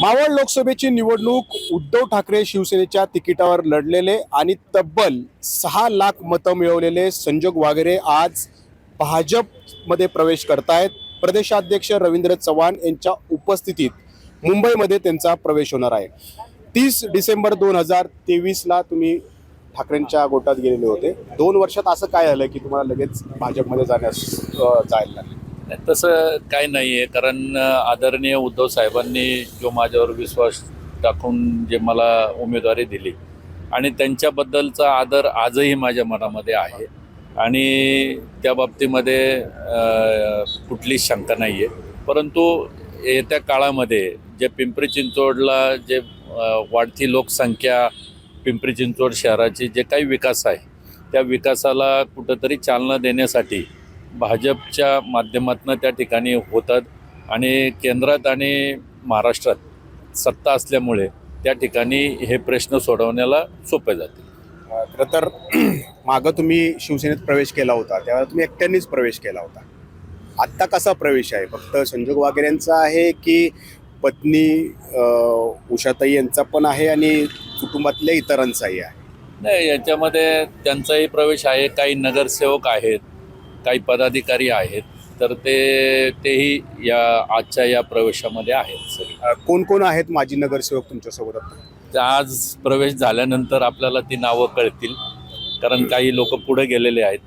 मावळ लोकसभेची निवडणूक उद्धव ठाकरे शिवसेनेच्या तिकिटावर लढलेले आणि तब्बल 6 लाख मतं मिळवलेले संजोग वागेरे आज भाजपमध्ये प्रवेश करतायत। प्रदेशाध्यक्ष रवींद्र चव्हाण यांच्या उपस्थितीत मुंबईमध्ये त्यांचा प्रवेश होणार आहे। 30 डिसेंबर 2023ला तुम्ही ठाकरेंच्या गोटात गेलेले होते। 2 वर्षात असं काय झालं की तुम्हाला लगेच भाजपमध्ये जायला लागले? तसं काय नाही आहे, कारण आदरणीय उद्धव साहेबांनी जो माझ्यावर विश्वास टाकून जे मला उमेदवारी दिली आणि त्यांच्याबद्दलचा आदर आजही माझ्या मनामध्ये आहे आणि त्या बाबतीमध्ये कुठलीच शंका नाही आहे। परंतु येत्या काळामध्ये जे पिंपरी चिंचवडला जे वाढती लोकसंख्या, पिंपरी चिंचवड शहराची जे काही विकास आहे त्या विकासाला कुठंतरी चालना देण्यासाठी भाजपच्या माध्यमातून त्या ठिकाणी होतात आणि केंद्रात आणि महाराष्ट्रात सत्ता असल्यामुळे त्या ठिकाणी हे प्रश्न सोडवण्याला सोपे जातील। खरं तर मागं तुम्ही शिवसेनेत प्रवेश केला होता, त्यावेळेला तुम्ही एकट्यानेच प्रवेश केला होता। आत्ता कसा प्रवेश आहे? फक्त संजोग वागेरेंचा आहे की पत्नी उषाताई यांचा पण आहे आणि कुटुंबातल्या इतरांचाही आहे? नाही, याच्यामध्ये त्यांचाही प्रवेश आहे। काही नगरसेवक आहेत, काही पदाधिकारी आहेत, तर तेही या आजच्या या प्रवेशामध्ये आहेत सगळे। कोण कोण आहेत माजी नगरसेवक तुमच्यासोबत? आज प्रवेश झाल्यानंतर आपल्याला ती नावं कळतील, कारण काही लोक पुढे गेलेले आहेत,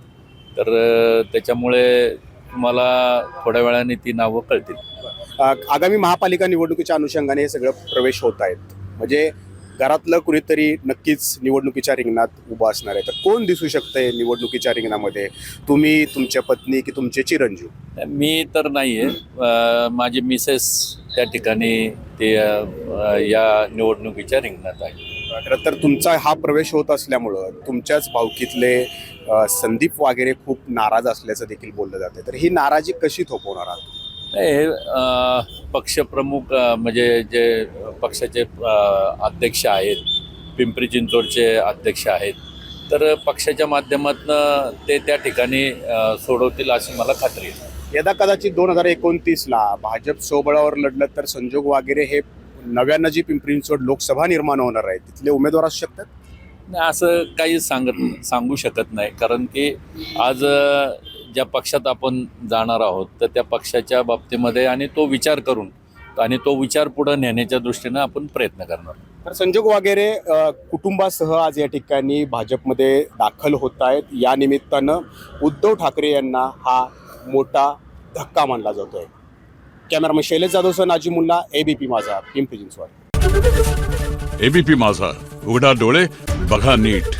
तर त्याच्यामुळे तुम्हाला थोड्या वेळाने ती नावं कळतील। आगामी महापालिका निवडणुकीच्या अनुषंगाने हे सगळं प्रवेश होत आहेत, म्हणजे घरातलं कुणीतरी नक्कीच निवडणुकीच्या रिंगणात उभं असणार आहे। तर कोण दिसू शकतंय निवडणुकीच्या रिंगणामध्ये? तुम्ही, तुमच्या पत्नी की तुमचे चिरंजीव? मी तर नाही आहे, माझी मिसेस त्या ठिकाणी ते या निवडणुकीच्या रिंगणात आहे। खरं तर तुमचा हा प्रवेश होत असल्यामुळं तुमच्याच भावकीतले संदीप वागेरे खूप नाराज असल्याचं देखील बोललं जाते। तर ही नाराजी कशी थोपवणार आहात? हे पक्षप्रमुख म्हणजे जे पक्षाचे अध्यक्ष आहेत, पिंपरी चिंचवडचे अध्यक्ष आहेत, तर पक्षाच्या माध्यमातून ते त्या ठिकाणी सोडवतील अशी मला खात्री आहे। यदा कदाचित 2029ला भाजप स्वबळावर लढलं तर संजोग वागेरे हे नव्यानं जी पिंपरी चिंचवड लोकसभा निर्माण होणार आहे तिथले उमेदवार असू शकतात? नाही, असं काही सांगू शकत नाही, कारण की आज ज्या पक्षात आपण जाणार आहोत तर त्या पक्षाच्या बाबतीमध्ये आणि तो विचार करून आणि तो विचार पुढे नेण्याच्या दृष्टीनं आपण प्रयत्न करणार। तर संजोग वागेरे कुटुंबासह आज या ठिकाणी भाजपमध्ये दाखल होत आहेत। या निमित्तानं उद्धव ठाकरे यांना हा मोठा धक्का मानला जातोय। कॅमेरामन शैलेश जाधवसह नाजीमुल्ला, एबीपी माझा, पिंपरी चिंचवड। एबीपी माझा, उघडा डोळे बघा नीट।